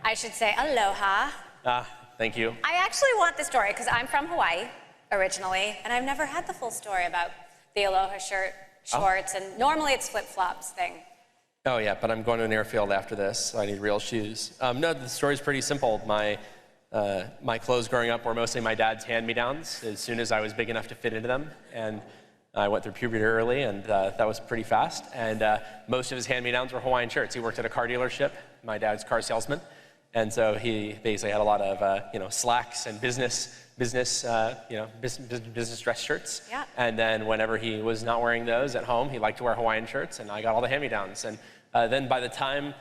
I should say aloha. Thank you. I actually want the story because I'm from Hawaii originally, and I've never had the full story about the aloha shorts, and normally it's flip-flops thing. Oh yeah, but I'm going to an airfield after this, so I need real shoes. No, the story's pretty simple. My clothes growing up were mostly my dad's hand-me-downs as soon as I was big enough to fit into them. And I went through puberty early, and that was pretty fast. And most of his hand-me-downs were Hawaiian shirts. He worked at a car dealership, my dad's car salesman. And so he basically had a lot of slacks and business dress shirts. Yeah. And then whenever he was not wearing those at home, he liked to wear Hawaiian shirts, and I got all the hand-me-downs. And then by the time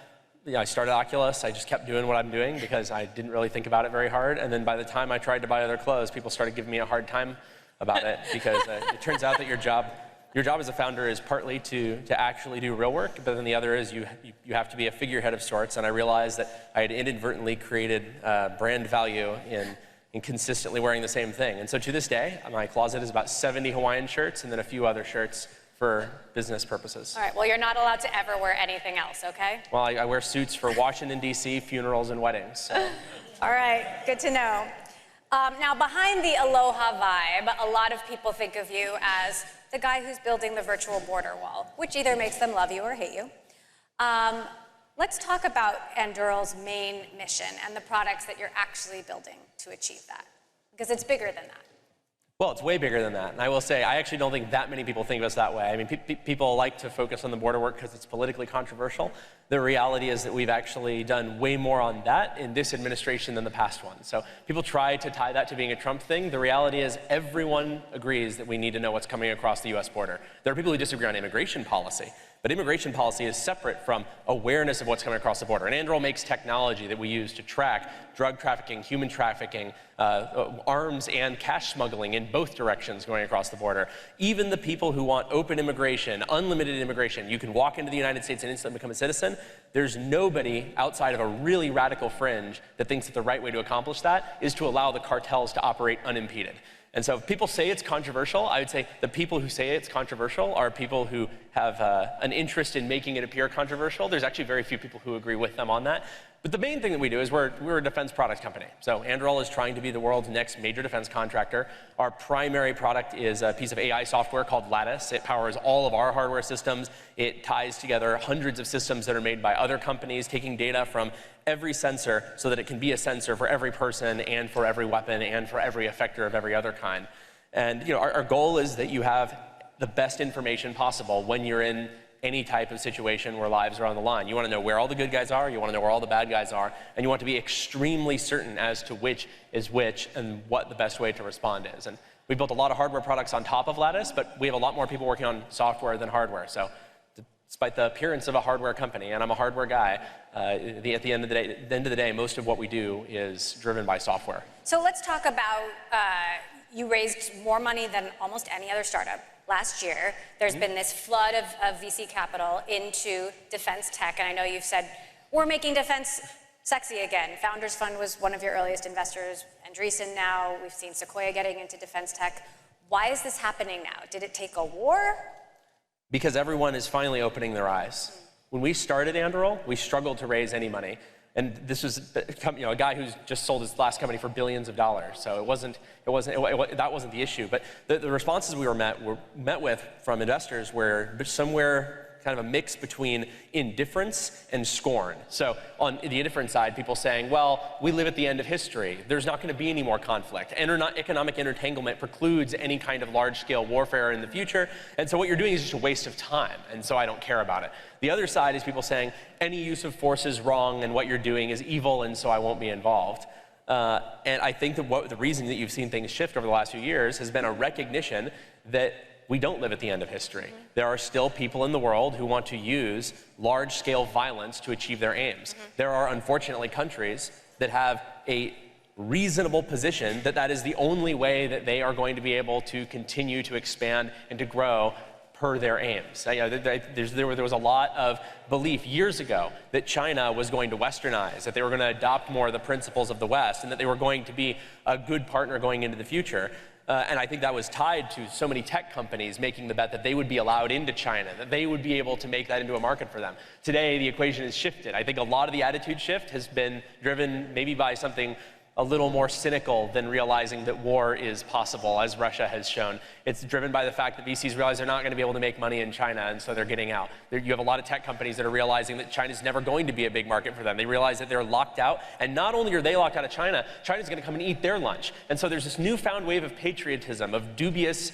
I started Oculus, I just kept doing what I'm doing because I didn't really think about it very hard. And then by the time I tried to buy other clothes, people started giving me a hard time about it because it turns out that your job as a founder is partly to actually do real work, but then the other is you have to be a figurehead of sorts. And I realized that I had inadvertently created brand value in consistently wearing the same thing. And so to this day, my closet is about 70 Hawaiian shirts and then a few other shirts for business purposes. All right, well, you're not allowed to ever wear anything else, okay? Well, I wear suits for Washington, D.C., funerals and weddings. So. All right, good to know. Now, behind the aloha vibe, a lot of people think of you as the guy who's building the virtual border wall, which either makes them love you or hate you. Let's talk about Anduril's main mission and the products that you're actually building to achieve that, because it's bigger than that. Well, it's way bigger than that. And I will say, I actually don't think that many people think of us that way. I mean, people like to focus on the border work because it's politically controversial. The reality is that we've actually done way more on that in this administration than the past one. So people try to tie that to being a Trump thing. The reality is everyone agrees that we need to know what's coming across the US border. There are people who disagree on immigration policy, but immigration policy is separate from awareness of what's coming across the border. And Anduril makes technology that we use to track drug trafficking, human trafficking, arms and cash smuggling in both directions going across the border. Even the people who want open immigration, unlimited immigration, you can walk into the United States and instantly become a citizen. There's nobody outside of a really radical fringe that thinks that the right way to accomplish that is to allow the cartels to operate unimpeded. And so if people say it's controversial, I would say the people who say it's controversial are people who have an interest in making it appear controversial. There's actually very few people who agree with them on that. But the main thing that we do is we're a defense products company. So Anduril is trying to be the world's next major defense contractor. Our primary product is a piece of AI software called Lattice. It powers all of our hardware systems. It ties together hundreds of systems that are made by other companies, taking data from every sensor so that it can be a sensor for every person and for every weapon and for every effector of every other kind. And our goal is that you have the best information possible when you're in any type of situation where lives are on the line. You want to know where all the good guys are, you want to know where all the bad guys are, and you want to be extremely certain as to which is which and what the best way to respond is. And we built a lot of hardware products on top of Lattice, but we have a lot more people working on software than hardware. So despite the appearance of a hardware company, and I'm a hardware guy, at the end of the day, most of what we do is driven by software. So let's talk about, you raised more money than almost any other startup last year. There's been this flood of VC capital into defense tech, and I know you've said, we're making defense sexy again. Founders Fund was one of your earliest investors, Andreessen now. We've seen Sequoia getting into defense tech. Why is this happening now? Did it take a war? Because everyone is finally opening their eyes. When we started Anduril, we struggled to raise any money. And this was a guy who's just sold his last company for billions of dollars. So that wasn't the issue. But the responses we were met with from investors were somewhere kind of a mix between indifference and scorn. So on the indifference side, people saying, well, we live at the end of history. There's not going to be any more conflict. Economic intertanglement precludes any kind of large-scale warfare in the future. And so what you're doing is just a waste of time. And so I don't care about it. The other side is people saying, any use of force is wrong and what you're doing is evil, and so I won't be involved. And I think that the reason that you've seen things shift over the last few years has been a recognition that we don't live at the end of history. There are still people in the world who want to use large-scale violence to achieve their aims. There are, unfortunately, countries that have a reasonable position that that is the only way that they are going to be able to continue to expand and to grow per their aims. There was a lot of belief years ago that China was going to westernize, that they were going to adopt more of the principles of the West, and that they were going to be a good partner going into the future. And I think that was tied to so many tech companies making the bet that they would be allowed into China, that they would be able to make that into a market for them. Today, the equation has shifted. I think a lot of the attitude shift has been driven maybe by something a little more cynical than realizing that war is possible, as Russia has shown. It's driven by the fact that VCs realize they're not going to be able to make money in China, and so they're getting out. You have a lot of tech companies that are realizing that China's never going to be a big market for them. They realize that they're locked out, and not only are they locked out of China, China's going to come and eat their lunch. And so there's this newfound wave of patriotism, of dubious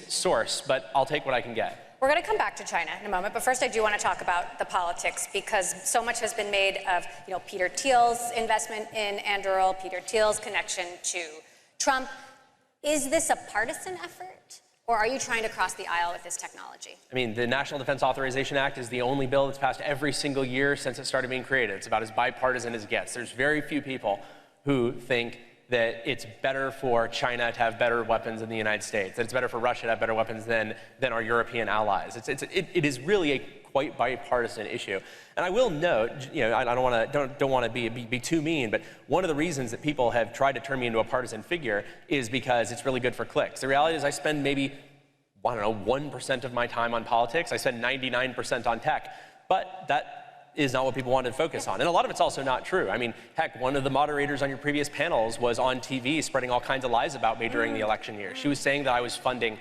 source, but I'll take what I can get. We're going to come back to China in a moment, but first I do want to talk about the politics, because so much has been made of, Peter Thiel's investment in Anduril, Peter Thiel's connection to Trump. Is this a partisan effort, or are you trying to cross the aisle with this technology? I mean, the National Defense Authorization Act is the only bill that's passed every single year since it started being created. It's about as bipartisan as it gets. There's very few people who think that it's better for China to have better weapons than the United States, that it's better for Russia to have better weapons than our European allies. It is really a quite bipartisan issue. And I will note, I don't want to be too mean, but one of the reasons that people have tried to turn me into a partisan figure is because it's really good for clicks. The reality is I spend maybe, 1% of my time on politics. I spend 99% on tech, but that is not what people wanted to focus on. And a lot of it's also not true. I mean, heck, one of the moderators on your previous panels was on TV spreading all kinds of lies about me during the election year. She was saying that I was funding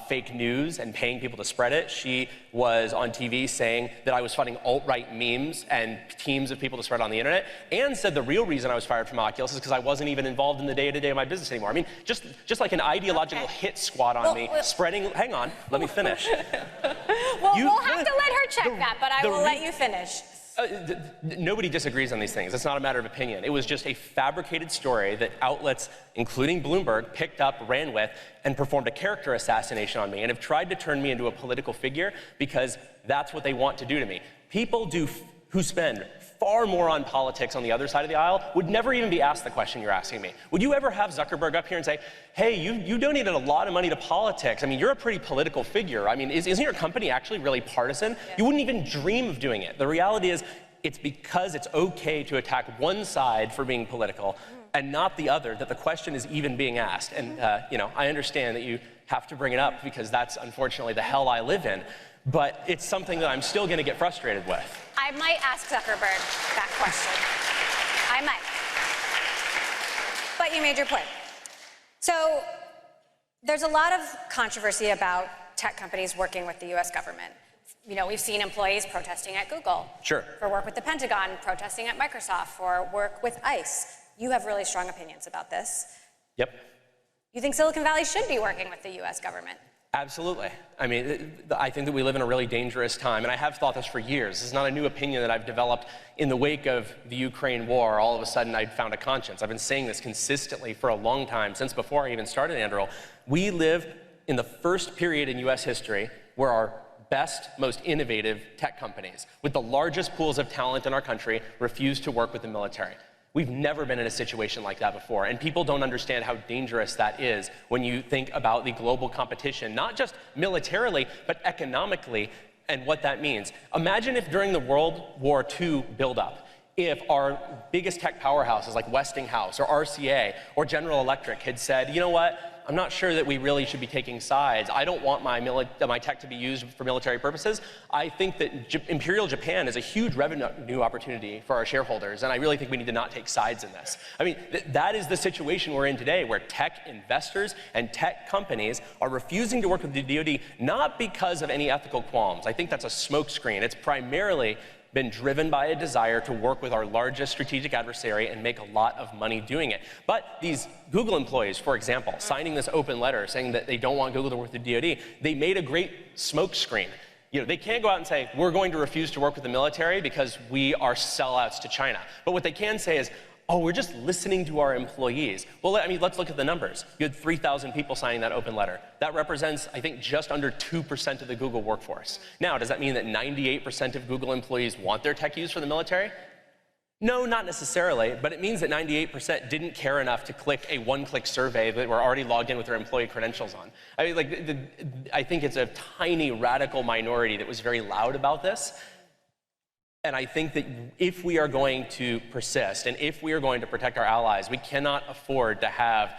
fake news and paying people to spread it. She was on TV saying that I was funding alt-right memes and teams of people to spread on the internet, and said the real reason I was fired from Oculus is because I wasn't even involved in the day-to-day of my business anymore. I mean, just like an ideological hit squad on me, spreading, hang on, let me finish. Well, we'll have to let her check that, but I will let you finish. Nobody disagrees on these things. It's not a matter of opinion. It was just a fabricated story that outlets, including Bloomberg, picked up, ran with, and performed a character assassination on me, and have tried to turn me into a political figure because that's what they want to do to me. People who spend far more on politics on the other side of the aisle would never even be asked the question you're asking me. Would you ever have Zuckerberg up here and say, hey, you donated a lot of money to politics. I mean, you're a pretty political figure. I mean, isn't your company actually really partisan? Yeah. You wouldn't even dream of doing it. The reality is, it's because it's okay to attack one side for being political and not the other that the question is even being asked. And, I understand that you have to bring it up because that's unfortunately the hell I live in. But it's something that I'm still going to get frustrated with. I might ask Zuckerberg that question. I might. But you made your point. So there's a lot of controversy about tech companies working with the US government. We've seen employees protesting at Google. Sure. For work with the Pentagon, protesting at Microsoft, for work with ICE. You have really strong opinions about this. Yep. You think Silicon Valley should be working with the US government? Absolutely. I mean, I think that we live in a really dangerous time, and I have thought this for years. This is not a new opinion that I've developed in the wake of the Ukraine war. All of a sudden, I'd found a conscience. I've been saying this consistently for a long time, since before I even started Anduril. We live in the first period in US history where our best, most innovative tech companies, with the largest pools of talent in our country, refuse to work with the military. We've never been in a situation like that before, and people don't understand how dangerous that is when you think about the global competition, not just militarily, but economically, and what that means. Imagine if during the World War II buildup, if our biggest tech powerhouses like Westinghouse or RCA or General Electric had said, you know what, I'm not sure that we really should be taking sides. I don't want my tech to be used for military purposes. I think that Imperial Japan is a huge revenue opportunity for our shareholders, and I really think we need to not take sides in this. I mean, that is the situation we're in today, where tech investors and tech companies are refusing to work with the DoD, not because of any ethical qualms. I think that's a smokescreen. It's primarily been driven by a desire to work with our largest strategic adversary and make a lot of money doing it. But these Google employees, for example, signing this open letter saying that they don't want Google to work with the DoD, they made a great smokescreen. They can't go out and say, we're going to refuse to work with the military because we are sellouts to China. But what they can say is, oh, we're just listening to our employees. Well, I mean, let's look at the numbers. You had 3,000 people signing that open letter. That represents, I think, just under 2% of the Google workforce. Now, does that mean that 98% of Google employees want their tech used for the military? No, not necessarily, but it means that 98% didn't care enough to click a one-click survey that were already logged in with their employee credentials on. I mean, I think it's a tiny radical minority that was very loud about this. And I think that if we are going to persist and if we are going to protect our allies, we cannot afford to have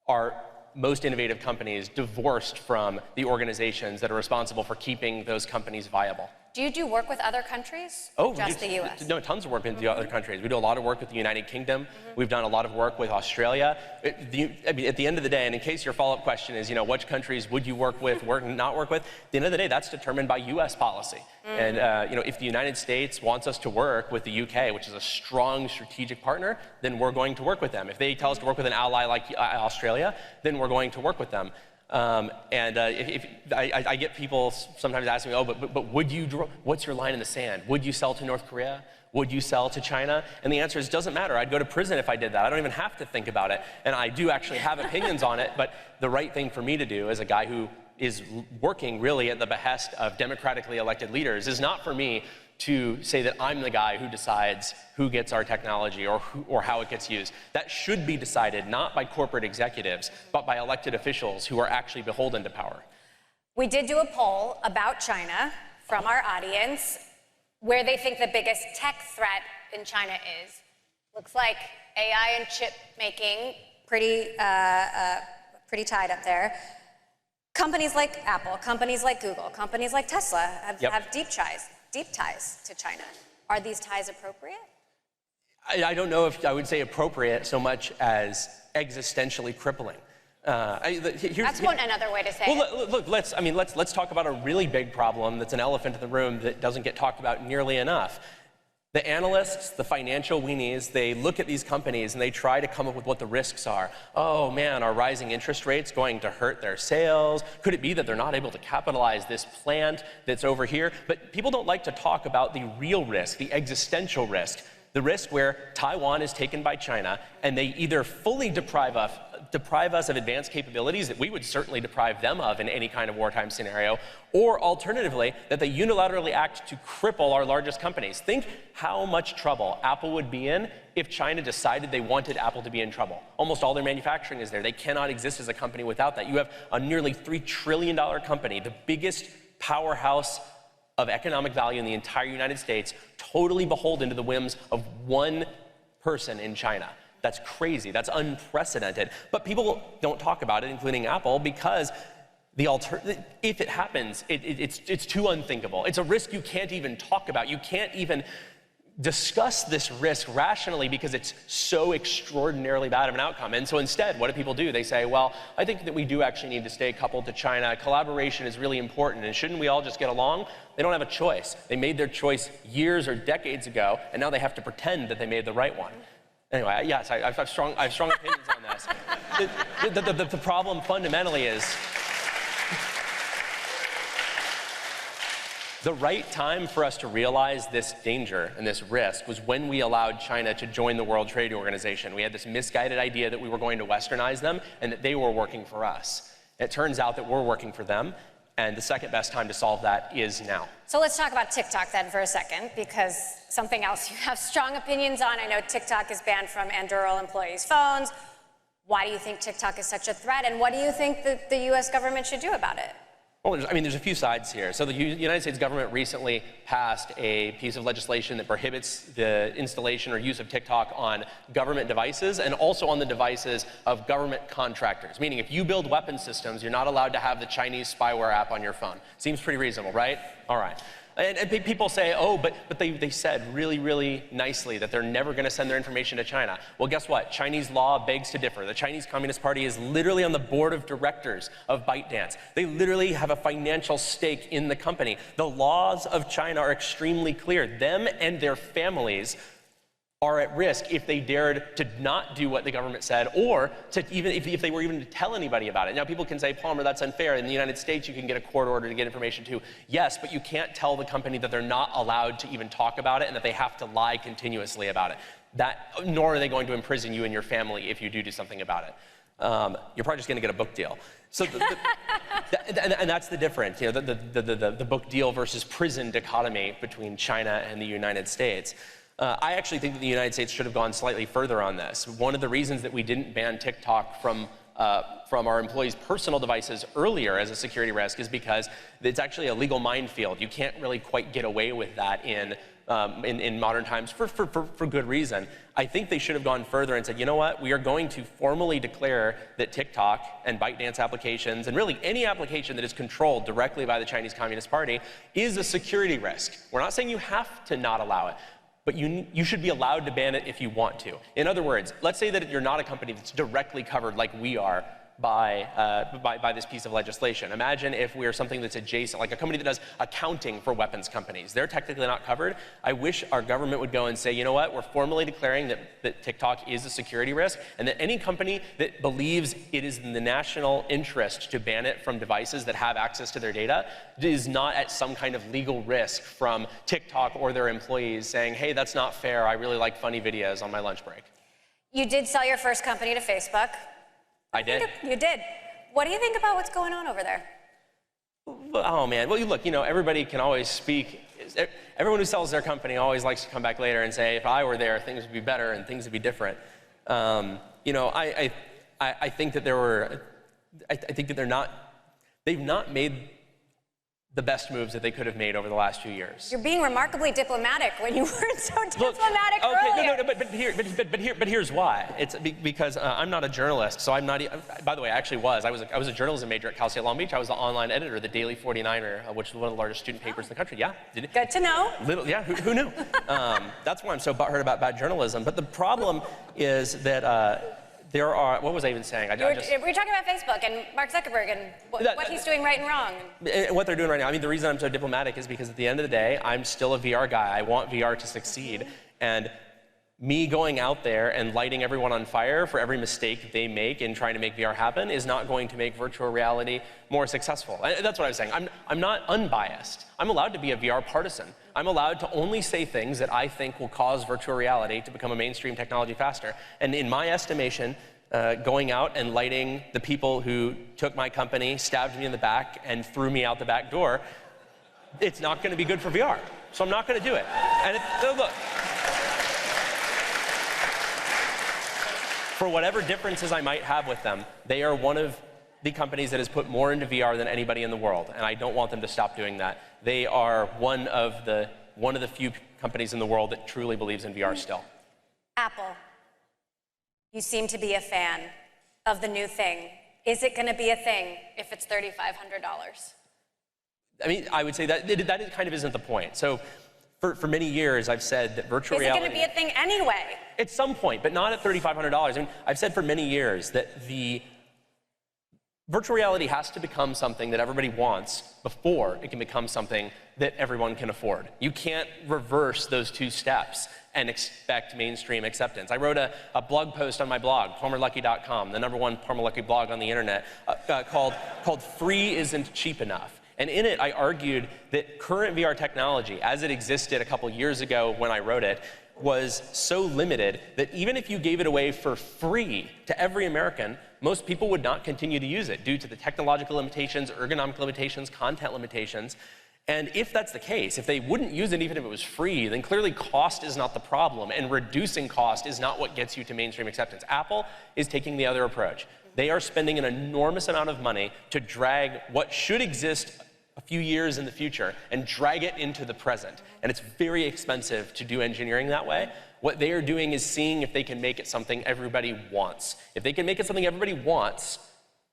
our most innovative companies divorced from the organizations that are responsible for keeping those companies viable. Do you do work with other countries? Oh, just the U.S.? No, tons of work with the other countries. We do a lot of work with the United Kingdom. We've done a lot of work with Australia. At the end of the day, and in case your follow-up question is, which countries would you work with, not work with? At the end of the day, that's determined by U.S. policy. And if the United States wants us to work with the UK, which is a strong strategic partner, then we're going to work with them. If they tell us to work with an ally like Australia, then we're going to work with them. I get people sometimes asking me, oh, but would you what's your line in the sand? Would you sell to North Korea? Would you sell to China? And the answer is, doesn't matter. I'd go to prison if I did that. I don't even have to think about it. And I do actually have opinions on it, but the right thing for me to do as a guy who is working really at the behest of democratically elected leaders is not for me to say that I'm the guy who decides who gets our technology or how it gets used. That should be decided not by corporate executives, but by elected officials who are actually beholden to power. We did do a poll about China from our audience, where they think the biggest tech threat in China is. Looks like AI and chip making, pretty tied up there. Companies like Apple, companies like Google, companies like Tesla have deep ties to China. Are these ties appropriate? I don't know if I would say appropriate so much as existentially crippling. That's another way to say it. Well, look, let's talk about a really big problem that's an elephant in the room that doesn't get talked about nearly enough. The analysts, the financial weenies, they look at these companies and they try to come up with what the risks are. Oh man, are rising interest rates going to hurt their sales? Could it be that they're not able to capitalize this plant that's over here? But people don't like to talk about the real risk, the existential risk. The risk where Taiwan is taken by China and they either fully deprive us of advanced capabilities that we would certainly deprive them of in any kind of wartime scenario, or alternatively, that they unilaterally act to cripple our largest companies. Think how much trouble Apple would be in if China decided they wanted Apple to be in trouble. Almost all their manufacturing is there. They cannot exist as a company without that. You have a nearly $3 trillion company, the biggest powerhouse of economic value in the entire United States, totally beholden to the whims of one person in China. That's crazy. That's unprecedented. But people don't talk about it, including Apple, because if it happens, it's too unthinkable. It's a risk you can't even talk about. You can't even discuss this risk rationally because it's so extraordinarily bad of an outcome. And so instead, what do people do? They say, well, I think that we do actually need to stay coupled to China. Collaboration is really important, and shouldn't we all just get along? They don't have a choice. They made their choice years or decades ago, and now they have to pretend that they made the right one. Anyway, yes, I have strong opinions on this. The problem fundamentally is the right time for us to realize this danger and this risk was when we allowed China to join the World Trade Organization. We had this misguided idea that we were going to westernize them and that they were working for us. It turns out that we're working for them, and the second best time to solve that is now. So let's talk about TikTok then for a second, because something else you have strong opinions on. I know TikTok is banned from Anduril employees' phones. Why do you think TikTok is such a threat, and what do you think that the U.S. government should do about it? Well, there's a few sides here. So the United States government recently passed a piece of legislation that prohibits the installation or use of TikTok on government devices and also on the devices of government contractors. Meaning if you build weapon systems, you're not allowed to have the Chinese spyware app on your phone. Seems pretty reasonable, right? All right. And people say, oh, but they said really, really nicely that they're never going to send their information to China. Well, guess what? Chinese law begs to differ. The Chinese Communist Party is literally on the board of directors of ByteDance. They literally have a financial stake in the company. The laws of China are extremely clear. Them and their families are at risk if they dared to not do what the government said, or to even if they were even to tell anybody about it. Now, people can say, Palmer, that's unfair. In the United States, you can get a court order to get information too. Yes, but you can't tell the company that they're not allowed to even talk about it and that they have to lie continuously about it. Nor are they going to imprison you and your family if you do something about it. You're probably just going to get a book deal. So, and that's the difference, the book deal versus prison dichotomy between China and the United States. I actually think that the United States should have gone slightly further on this. One of the reasons that we didn't ban TikTok from our employees' personal devices earlier as a security risk is because it's actually a legal minefield. You can't really quite get away with that in in modern times for good reason. I think they should have gone further and said, you know what, we are going to formally declare that TikTok and ByteDance applications, and really any application that is controlled directly by the Chinese Communist Party, is a security risk. We're not saying you have to not allow it, but you should be allowed to ban it if you want to. In other words, let's say that you're not a company that's directly covered like we are by this piece of legislation. Imagine if we're something that's adjacent, like a company that does accounting for weapons companies. They're technically not covered. I wish our government would go and say, you know what, we're formally declaring that TikTok is a security risk, and that any company that believes it is in the national interest to ban it from devices that have access to their data is not at some kind of legal risk from TikTok or their employees saying, hey, that's not fair, I really like funny videos on my lunch break. You did sell your first company to Facebook. I did. You did. What do you think about what's going on over there? Oh man, well look, everybody can always speak. Everyone who sells their company always likes to come back later and say, if I were there, things would be better and things would be different. I think that they've not made the best moves that they could have made over the last few years. You're being remarkably diplomatic when you weren't so diplomatic earlier. But here's why. It's because I'm not a journalist, so I'm not. By the way, I actually was. I was a journalism major at Cal State Long Beach. I was the online editor of the Daily 49er, which is one of the largest student papers in the country. Yeah. Good to know. Who knew? That's why I'm so butthurt about bad journalism. But the problem is that. There are, what was I even saying? We were talking about Facebook and Mark Zuckerberg and what he's doing right and wrong. And what they're doing right now. I mean, the reason I'm so diplomatic is because at the end of the day, I'm still a VR guy. I want VR to succeed. And me going out there and lighting everyone on fire for every mistake that they make in trying to make VR happen is not going to make virtual reality more successful. That's what I was saying. I'm not unbiased. I'm allowed to be a VR partisan. I'm allowed to only say things that I think will cause virtual reality to become a mainstream technology faster. And in my estimation, going out and lighting the people who took my company, stabbed me in the back, and threw me out the back door, it's not going to be good for VR. So I'm not going to do it. And look, for whatever differences I might have with them, they are one of the companies that has put more into VR than anybody in the world, and I don't want them to stop doing that. They are one of the few companies in the world that truly believes in VR still. Apple, you seem to be a fan of the new thing. Is it going to be a thing if it's $3,500? I mean, I would say that kind of isn't the point. So for many years, I've said that virtual reality... Is it going to be a thing anyway? At some point, but not at $3,500. I mean, I've said for many years that the virtual reality has to become something that everybody wants before it can become something that everyone can afford. You can't reverse those two steps and expect mainstream acceptance. I wrote a blog post on my blog, PalmerLuckey.com, the #1 Palmer Luckey blog on the internet, called Free Isn't Cheap Enough. And in it, I argued that current VR technology, as it existed a couple years ago when I wrote it, was so limited that even if you gave it away for free to every American, most people would not continue to use it due to the technological limitations, ergonomic limitations, content limitations. And if that's the case, if they wouldn't use it even if it was free, then clearly cost is not the problem, and reducing cost is not what gets you to mainstream acceptance. Apple is taking the other approach. They are spending an enormous amount of money to drag what should exist a few years in the future and drag it into the present. And it's very expensive to do engineering that way. What they are doing is seeing if they can make it something everybody wants. If they can make it something everybody wants,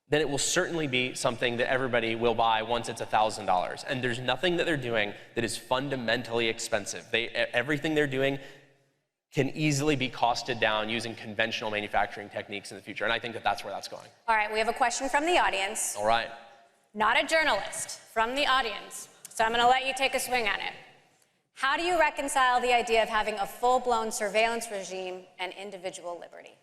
then it will certainly be something that everybody will buy once it's $1,000. And there's nothing that they're doing that is fundamentally expensive. Everything they're doing can easily be costed down using conventional manufacturing techniques in the future. And I think that that's where that's going. All right, we have a question from the audience. All right. Not a journalist, from the audience. So I'm going to let you take a swing at it. How do you reconcile the idea of having a full-blown surveillance regime and individual liberty?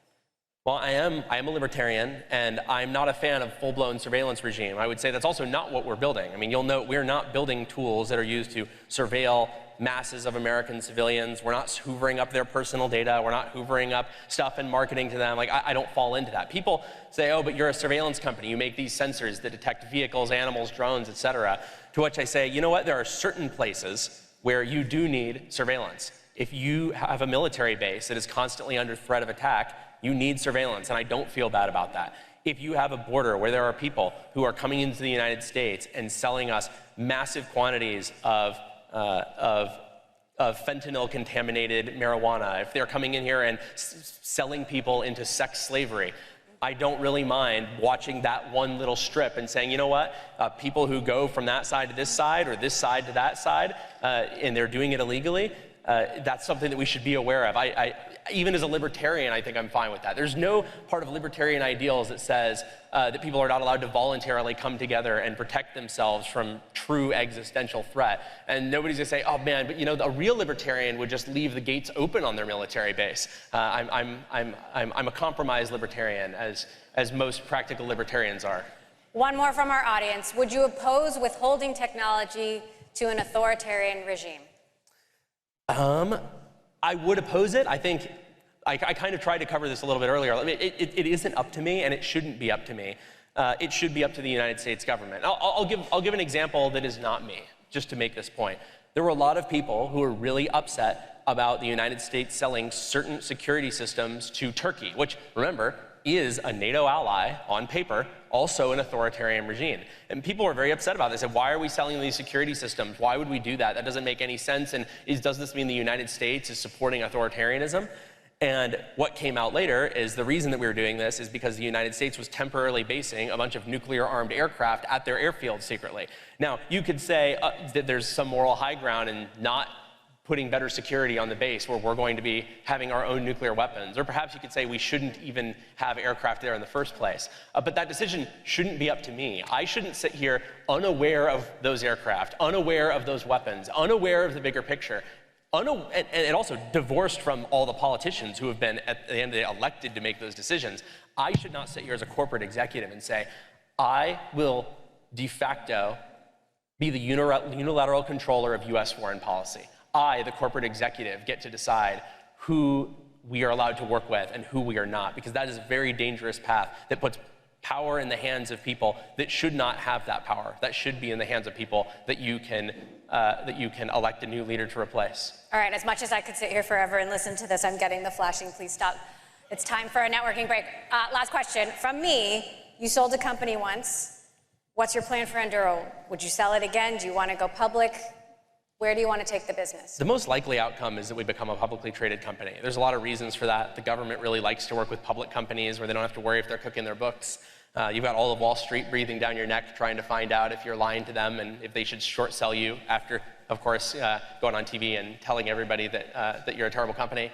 Well, I am a libertarian, and I'm not a fan of full-blown surveillance regime. I would say that's also not what we're building. I mean, you'll note we're not building tools that are used to surveil masses of American civilians. We're not hoovering up their personal data. We're not hoovering up stuff and marketing to them. Like, I don't fall into that. People say, oh, but you're a surveillance company. You make these sensors that detect vehicles, animals, drones, et cetera. To which I say, you know what? There are certain places where you do need surveillance. If you have a military base that is constantly under threat of attack, you need surveillance, and I don't feel bad about that. If you have a border where there are people who are coming into the United States and selling us massive quantities of fentanyl-contaminated marijuana, if they're coming in here and selling people into sex slavery, I don't really mind watching that one little strip and saying, you know what, people who go from that side to this side or this side to that side, and they're doing it illegally, that's something that we should be aware of. Even as a libertarian, I think I'm fine with that. There's no part of libertarian ideals that says that people are not allowed to voluntarily come together and protect themselves from true existential threat. And nobody's gonna say, oh man, but you know, a real libertarian would just leave the gates open on their military base. I'm a compromised libertarian, as most practical libertarians are. One more from our audience. Would you oppose withholding technology to an authoritarian regime? I would oppose it. I think I kind of tried to cover this a little bit earlier. I mean, it isn't up to me, and it shouldn't be up to me. It should be up to the United States government. I'll give an example that is not me, just to make this point. There were a lot of people who were really upset about the United States selling certain security systems to Turkey, which, remember, is a NATO ally on paper, also an authoritarian regime. And people were very upset about this. They said, why are we selling these security systems? Why would we do that? That doesn't make any sense. And does this mean the United States is supporting authoritarianism? And what came out later is the reason that we were doing this is because the United States was temporarily basing a bunch of nuclear-armed aircraft at their airfield secretly. Now, you could say that there's some moral high ground in not putting better security on the base where we're going to be having our own nuclear weapons. Or perhaps you could say we shouldn't even have aircraft there in the first place. But that decision shouldn't be up to me. I shouldn't sit here unaware of those aircraft, unaware of those weapons, unaware of the bigger picture, and also divorced from all the politicians who have been, at the end of the day, elected to make those decisions. I should not sit here as a corporate executive and say, I will de facto be the unilateral controller of US foreign policy. I, the corporate executive, get to decide who we are allowed to work with and who we are not, because that is a very dangerous path that puts power in the hands of people that should not have that power. That should be in the hands of people that you can elect a new leader to replace. All right, as much as I could sit here forever and listen to this, I'm getting the flashing, please stop. It's time for a networking break. Last question from me. You sold a company once. What's your plan for Anduril? Would you sell it again? Do you want to go public? Where do you want to take the business? The most likely outcome is that we become a publicly traded company. There's a lot of reasons for that. The government really likes to work with public companies where they don't have to worry if they're cooking their books. You've got all of Wall Street breathing down your neck trying to find out if you're lying to them and if they should short sell you after, of course, going on TV and telling everybody that you're a terrible company.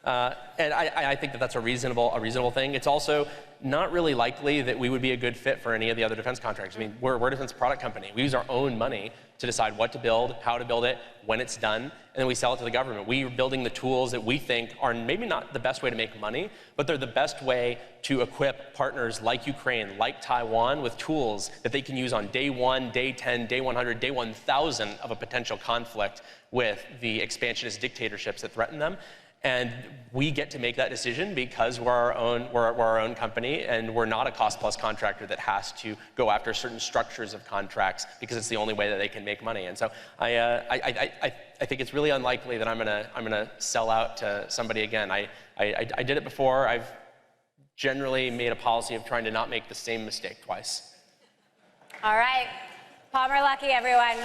And I think that that's a reasonable thing. It's also not really likely that we would be a good fit for any of the other defense contractors. I mean, we're a defense product company. We use our own money to decide what to build, how to build it, when it's done, and then we sell it to the government. We are building the tools that we think are maybe not the best way to make money, but they're the best way to equip partners like Ukraine, like Taiwan, with tools that they can use on day 1, day 10, day 100, day 1,000 of a potential conflict with the expansionist dictatorships that threaten them. And we get to make that decision because we're our own company, and we're not a cost-plus contractor that has to go after certain structures of contracts because it's the only way that they can make money. And so I think it's really unlikely that I'm gonna sell out to somebody again. I did it before. I've generally made a policy of trying to not make the same mistake twice. All right, Palmer Luckey, everyone.